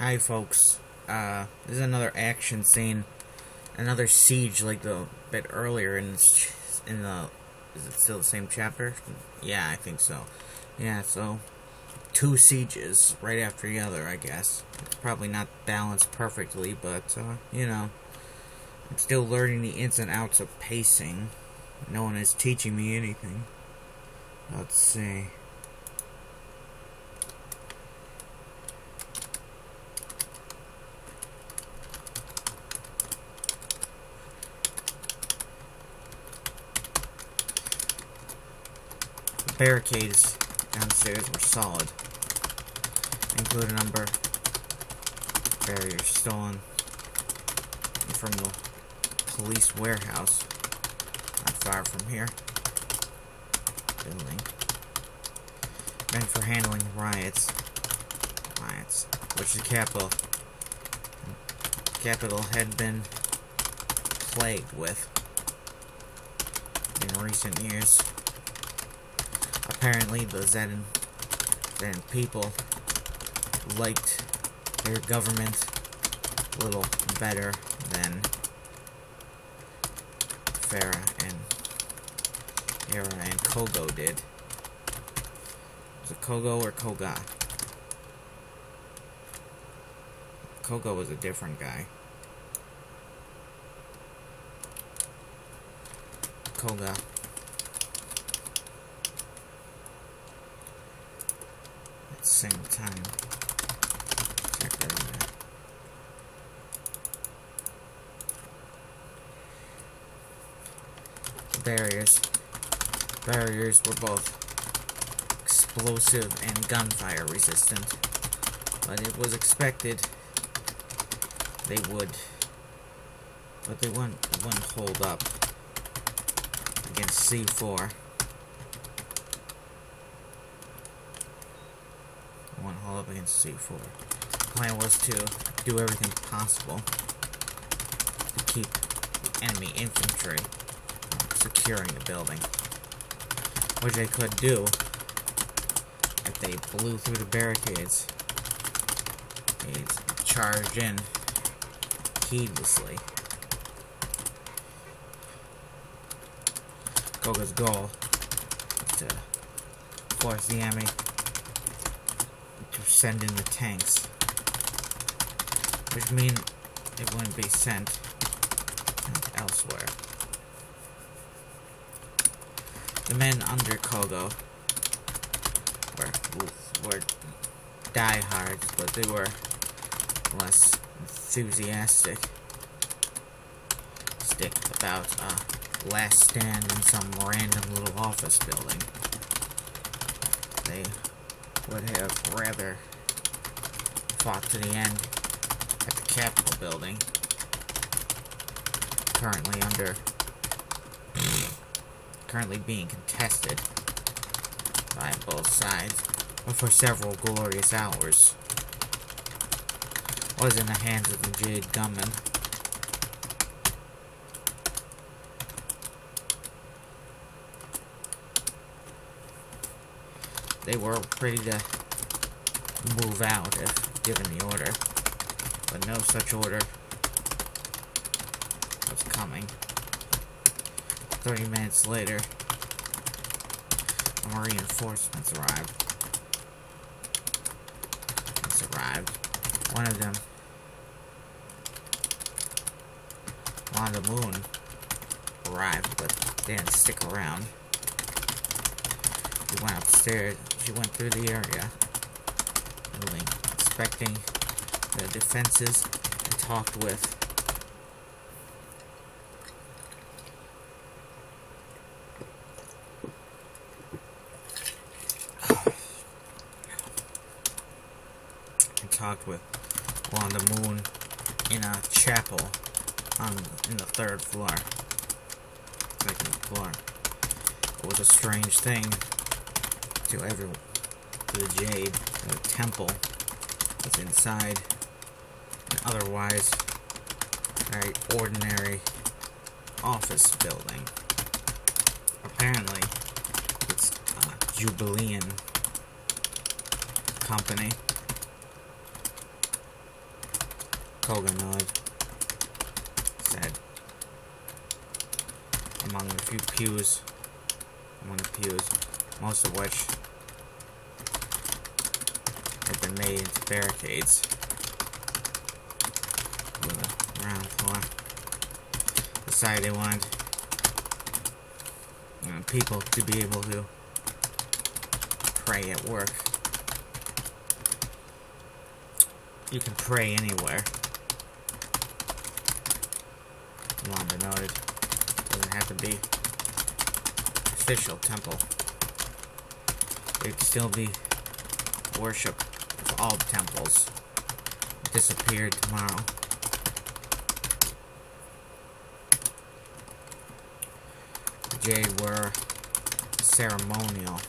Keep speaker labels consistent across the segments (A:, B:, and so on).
A: Hi folks, this is another action scene, another siege like the bit earlier in the, is it still the same chapter? Yeah, I think so. Yeah, so, two sieges right after the other, I guess. It's probably not balanced perfectly, but, I'm still learning the ins and outs of pacing. No one is teaching me anything. Let's see. Barricades downstairs were solid, include a number of barriers stolen from the police warehouse not far from here. Building meant for handling riots, which the capital had been plagued with in recent years. Apparently, the Zen people liked their government a little better than Farah and Kogo did. Was it Kogo or Koga? Kogo was a different guy. Koga. At the same time. Check that out. Barriers were both explosive and gunfire resistant, but it was expected they would, but they wouldn't hold up against C4. They wouldn't hold up against C4. The plan was to do everything possible to keep the enemy infantry securing the building, which they could do if they blew through the barricades. They charged in heedlessly. Koga's goal is to force the enemy to send in the tanks, which means it wouldn't be sent elsewhere. The men under Kogo were diehards, but they were less enthusiastic about a last stand in some random little office building. They would have rather fought to the end at the Capitol building, currently being contested by both sides, but for several glorious hours was in the hands of the Jade gunmen. They were ready to move out if given the order, but no such order was coming. 30 minutes later, reinforcements arrived. One of them, Wanda Moon, arrived, but didn't stick around. She went upstairs. She went through the area, inspecting the defenses, and talked with Wanda Moon in a chapel in the second floor. It was a strange thing to the Jade. The temple was inside an otherwise very ordinary office building. Apparently, it's a Jubilean company Koganod said among the few pews, most of which had been made into barricades with a round floor. Decided they wanted people to be able to pray at work. You can pray anywhere. Wanda noted. Doesn't have to be official temple. It could still be worship of all temples. Disappeared tomorrow. The Jade were ceremonial,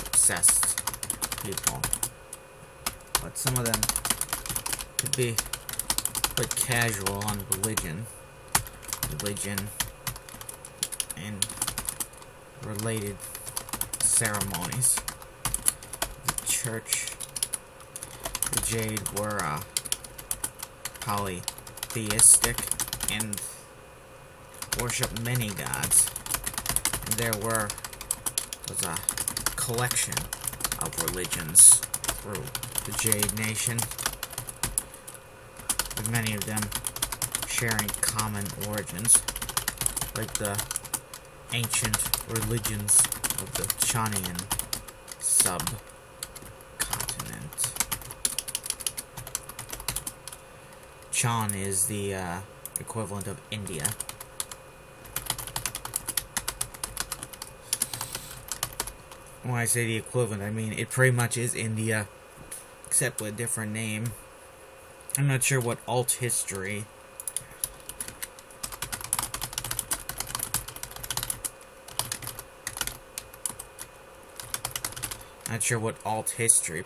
A: obsessed people. But some of them could be quite casual on religion and related ceremonies. The church, the Jade were polytheistic and worshiped many gods. And there was a collection of religions through the Jade Nation, with many of them sharing common origins, like the ancient religions of the Chanian subcontinent. Chan is the equivalent of India. When I say the equivalent, I mean it pretty much is India, except with a different name. I'm not sure what alt history.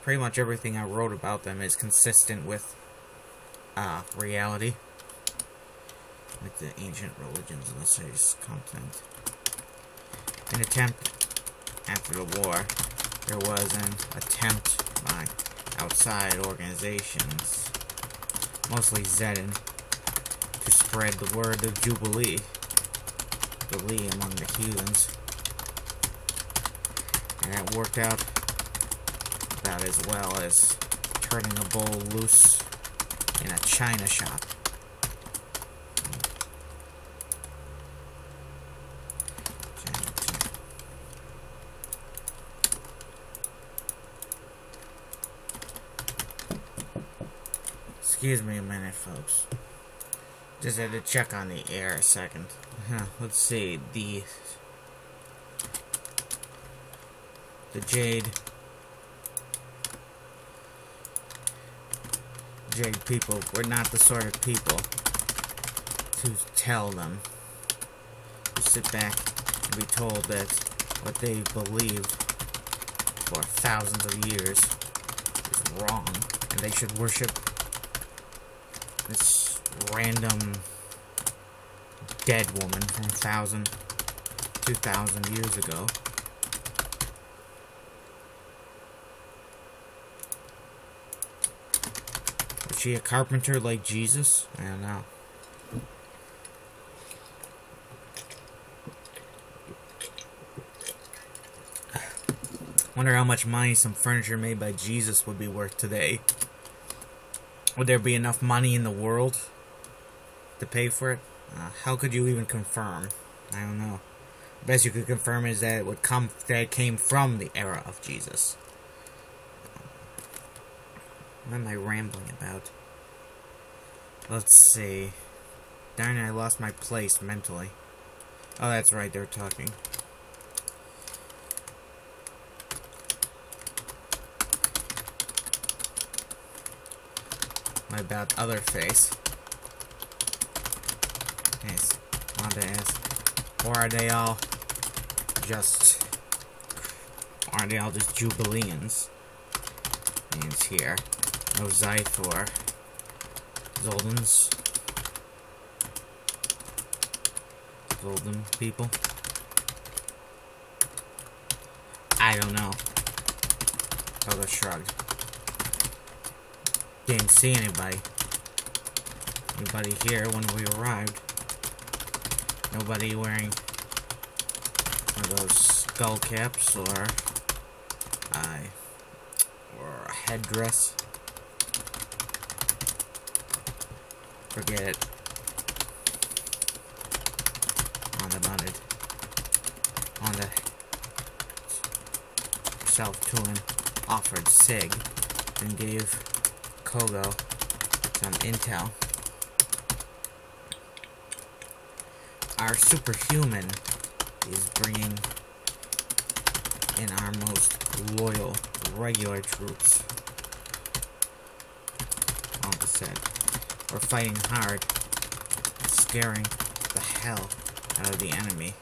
A: Pretty much everything I wrote about them is consistent with reality. Like the ancient religions of the city's continent. An attempt after the war, there was an attempt by outside organizations, mostly Zedin, to spread the word of Jubilee among the heathens. And that worked out about as well as turning a bull loose in a china shop. Excuse me a minute, folks. Just had to check on the air a second. Let's see. The Jade people were not the sort of people to tell them to sit back and be told that what they believed for thousands of years is wrong, and they should worship this random dead woman from 2,000 years ago. Was she a carpenter like Jesus? I don't know. Wonder how much money some furniture made by Jesus would be worth today. Would there be enough money in the world to pay for it? How could you even confirm? I don't know. The best you could confirm is that it came from the era of Jesus. What am I rambling about? Let's see. Darn it, I lost my place mentally. Oh, that's right, they're talking. What about other face? Yes, wanted to ask. Or are they all just Jubileans? Names here. No Zythor. Zoldens. Zolden people. I don't know. Zelda shrugged. Didn't see anybody. anybody here when we arrived. Nobody wearing one of those skull caps or a headdress. Forget it. On the self-tune offered Sig and gave Kogo some intel. Our superhuman is bringing in our most loyal regular troops. Wanda said, we're fighting hard, scaring the hell out of the enemy.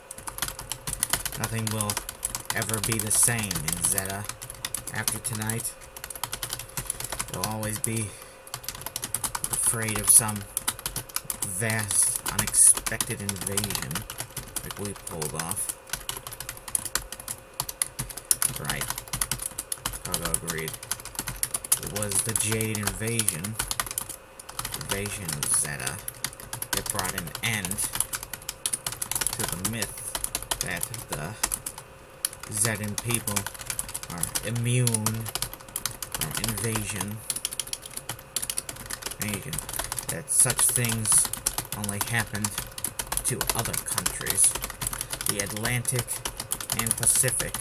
A: Nothing will ever be the same in Zeta. After tonight, you'll always be afraid of some vast, unexpected invasion like we pulled off. Right. Kogo agreed. It was the Jade invasion of Zeta that brought an end to the myth that the Zetan people are immune from invasion. That such things only happened to other countries. The Atlantic and Pacific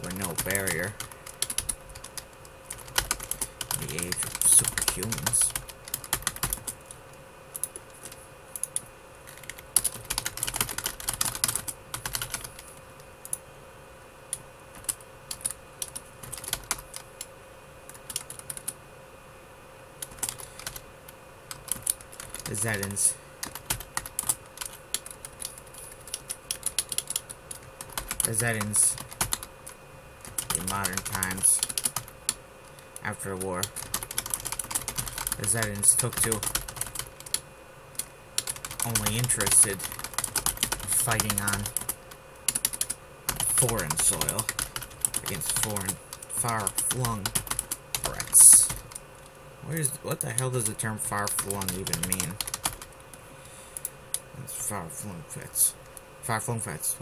A: were no barrier. In the age of superhumans. The Zetans in modern times, after the war, the Zetans took to only interested in fighting on foreign soil against foreign, far-flung threats. What the hell does the term far-flung even mean? It's far-flung threats. Far-flung threats.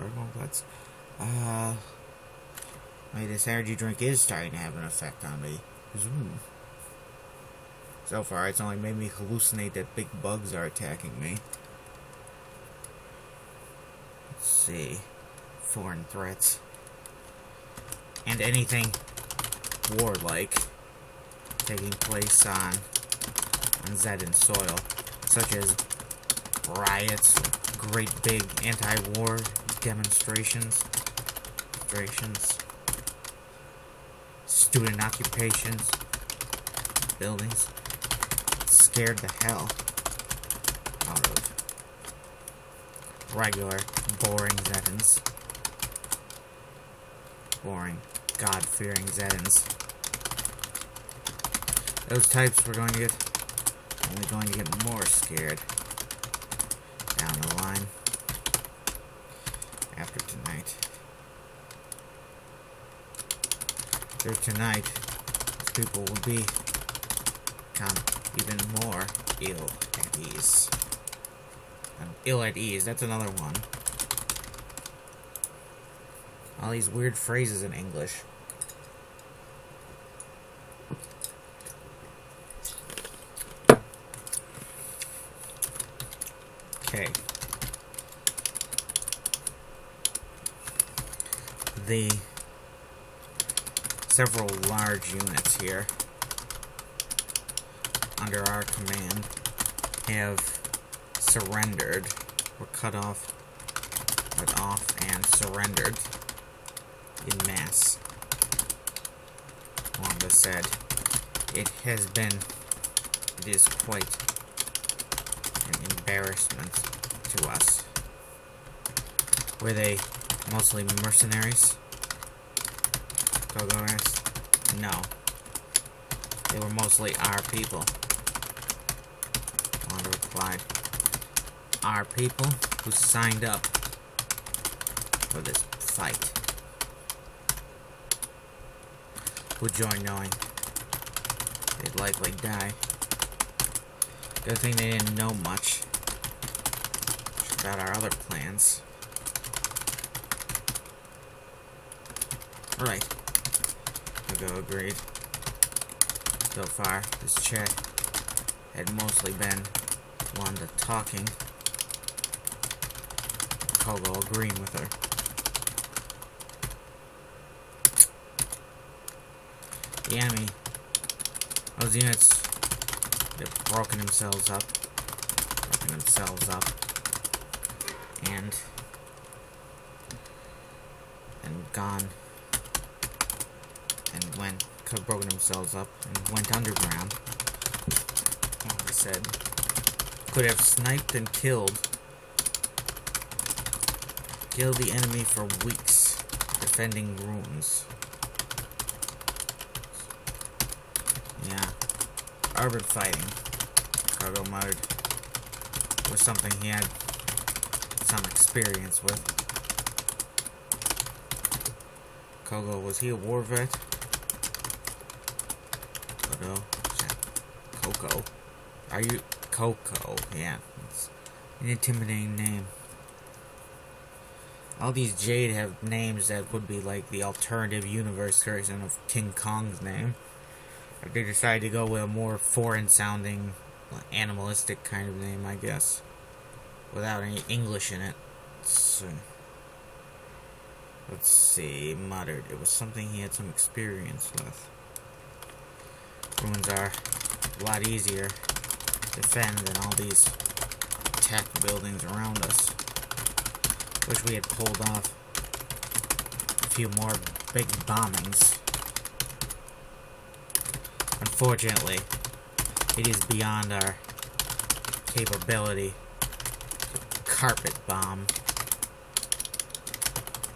A: Wait, this energy drink is starting to have an effect on me. So far, it's only made me hallucinate that big bugs are attacking me. Let's see. Foreign threats. And anything warlike taking place on Zetan soil, such as riots, great big anti-war demonstrations, student occupations, buildings, scared the hell out of regular, boring Zetans. Boring, God-fearing Zetans. Those types were only going to get more scared down the line after tonight. After tonight, people will become even more ill at ease. Ill at ease, that's another one. All these weird phrases in English. Okay. The several large units here under our command have surrendered, were cut off and surrendered in mass. Wanda said, it is quite an embarrassment to us. Were they mostly mercenaries? Kogo asked. No. They were mostly our people. Wanda replied. Our people who signed up for this fight. Would join knowing they'd likely die. Good thing they didn't know much about our other plans. Alright. Kogo agreed. So far, this chat had mostly been Wanda talking, Kogo agreeing with her. The enemy, those units, they've broken themselves up, and gone, and broken themselves up, and went underground. Like I said, could have sniped and killed the enemy for weeks, defending rooms. Yeah, urban fighting, Kogo muttered, was something he had some experience with. Kogo, was he a war vet? Coco. Are you Coco? Yeah, it's an intimidating name. All these Jade have names that would be like the alternative universe version of King Kong's name. If they decide to go with a more foreign-sounding, animalistic kind of name, I guess, without any English in it. So, let's see. Muttered. It was something he had some experience with. Ruins are a lot easier to defend than all these attack buildings around us. Wish we had pulled off a few more big bombings. Unfortunately, it is beyond our capability to carpet bomb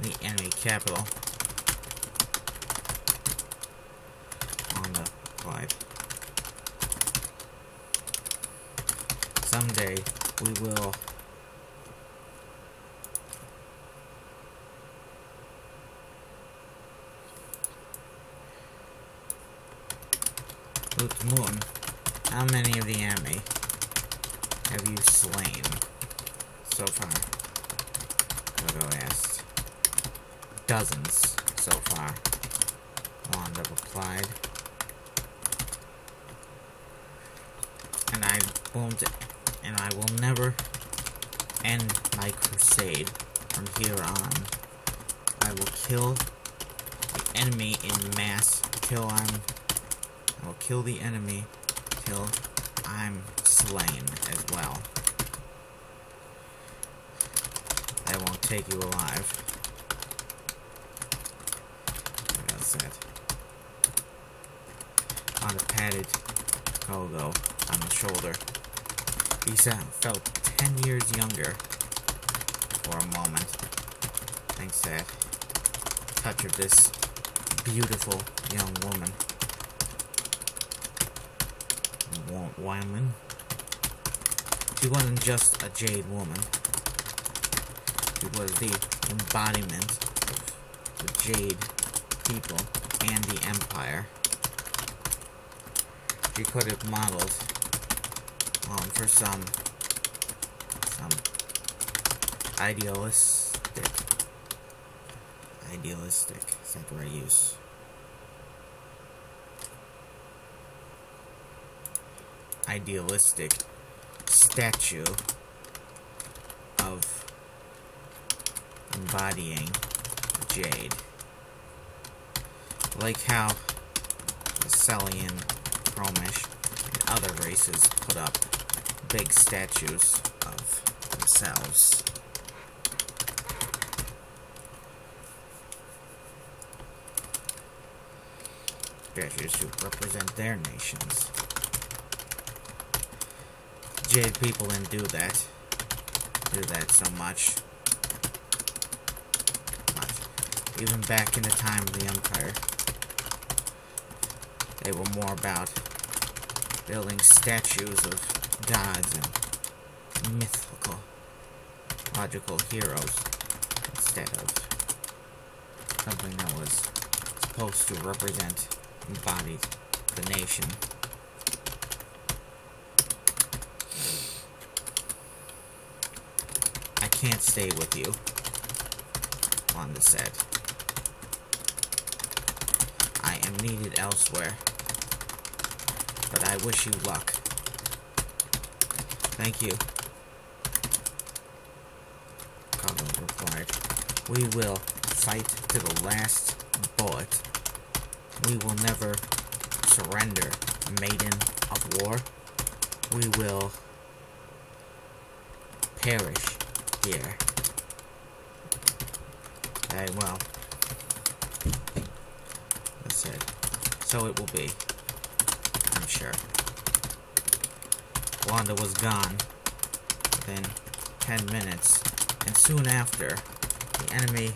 A: the enemy capital. On the applied. Someday we will Moon, how many of the enemy have you slain so far? Kogo asked. Dozens so far, Wanda replied. And I will never end my crusade from here on. I will kill the enemy in mass I will kill the enemy till I'm slain as well. I won't take you alive. Like I said. Wanda patted Kogo on the shoulder. He felt 10 years younger for a moment, thanks to that touch of this beautiful young woman. She wasn't just a Jade woman. She was the embodiment of the Jade people and the Empire. She could have modeled for some idealistic, is that the right use? Idealistic statue of embodying Jade. Like how the Celian, Chromish, and other races put up big statues of themselves. Statues to represent their nations. Jade people didn't do that so much. Even back in the time of the Empire, they were more about building statues of gods and mythological heroes instead of something that was supposed to embody the nation. can't stay with you, Wanda said. I am needed elsewhere, but I wish you luck. Thank you, Colin replied. We will fight to the last bullet. We will never surrender, maiden of war. We will perish here. Very well. I said, so it will be, I'm sure. Wanda was gone within 10 minutes, and soon after, the enemy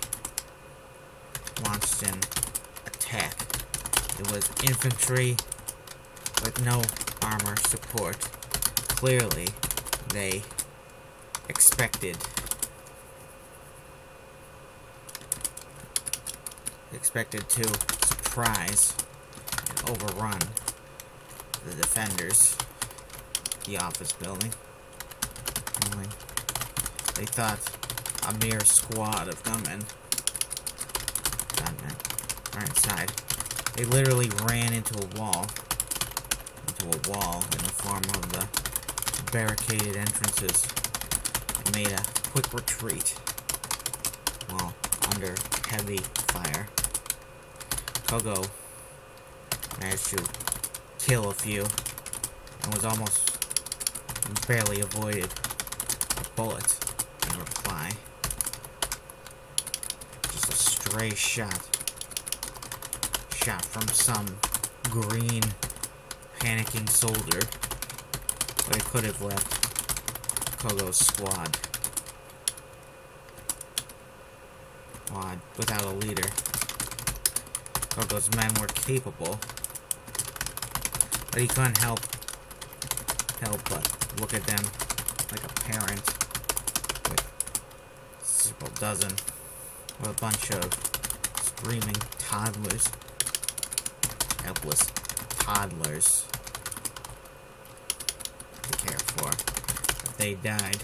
A: launched an attack. It was infantry with no armor support. Clearly, they expected to surprise and overrun the defenders, the office building. Only they thought a mere squad of gunmen are inside. They literally ran into a wall in the form of the barricaded entrances and made a quick retreat while under heavy fire. Kogo managed to kill a few and was almost barely avoided a bullet in reply. Just a stray shot from some green panicking soldier, but it could have left Kogo's squad without a leader. Kogo's men were capable, but he couldn't help but look at them like a parent with several dozen, with a bunch of screaming toddlers, helpless toddlers to care for. If they died,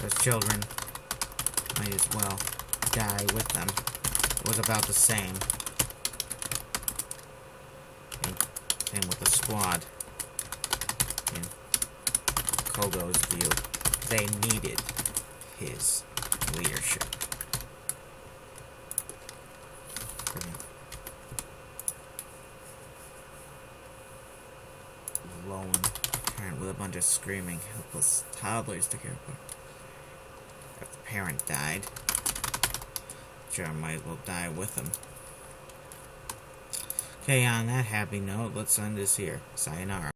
A: those children might as well die with them. It was about the same. Same with the squad. In Kogo's view, they needed his leadership. Lone parent with a bunch of screaming, helpless toddlers to care for. If the parent died, John might as well die with him. Okay, on that happy note, let's end this here. Sayonara.